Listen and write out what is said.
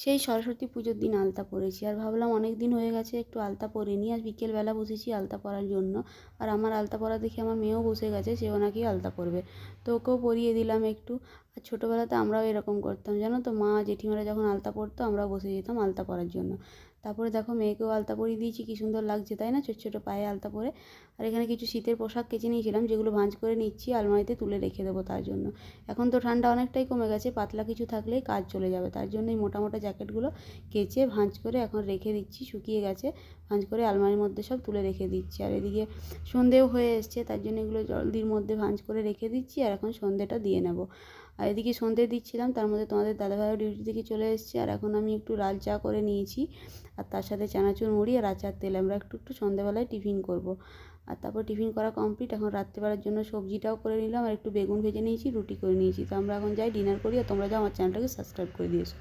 সেই সরস্বতী পুজোর দিন আলতা পরেছি, আর ভাবলাম অনেক দিন হয়ে গেছে একটু আলতা পরিনি, আর বিকেলবেলা বসেছি আলতা পরার জন্য। আর আমার আলতা পরা দেখে আমার মেয়েও বসে গেছে, সেও নাকি আলতা পরবে, তো ওকেও পরিয়ে দিলাম একটু। আর ছোটোবেলাতে আমরাও এরকম করতাম জানো তো, মা জেঠিমারা যখন আলতা পরতো আমরাও বসে যেতাম আলতা পরার জন্য। তারপরে দেখো মেয়েকেও আলতা পরিয়ে দিয়েছি, কী সুন্দর লাগছে তাই না, ছোটো ছোটো পায়ে আলতা পরে। আর এখানে কিছু শীতের পোশাক কেচে নিয়েছিলাম, যেগুলো ভাঁজ করে নিচ্ছি, আলমারিতে তুলে রেখে দেবো তার জন্য। এখন তো ঠান্ডা অনেকটাই কমে গেছে, পাতলা কিছু থাকলেই কাজ চলে যাবে, তার জন্য এই মোটা মোটা জ্যাকেটগুলো কেচে ভাঁজ করে এখন রেখে দিচ্ছি, শুকিয়ে গেছে, ভাঁজ করে আলমারির মধ্যে সব তুলে রেখে দিচ্ছি। আর এদিকে সন্ধেও হয়ে এসছে, তার জন্য এগুলো জলদির মধ্যে ভাঁজ করে রেখে দিচ্ছি, আর এখন সন্ধেটা দিয়ে নেব। আর এদিকে সন্ধে দিচ্ছিলাম, তার মধ্যে তোমাদের দাদাভাইও ডিউটি থেকে চলে এসেছে। আর এখন আমি একটু লাল চা করে নিয়েছি, আর তার সাথে চানাচুর মুড়ি আর আচার তেল, আমরা একটু একটু সন্ধেবেলায় টিফিন করব। আর তারপর টিফিন করা কমপ্লিট, এখন রাত্রেবেলার জন্য সবজিটাও করে নিলাম, আর একটু বেগুন ভেজে নিয়েছি, রুটি করে নিয়েছি। তো আমরা এখন যাই ডিনার করি, আর তোমরা যাও আমার চ্যানেলটাকে সাবস্ক্রাইব করে দিয়েছো।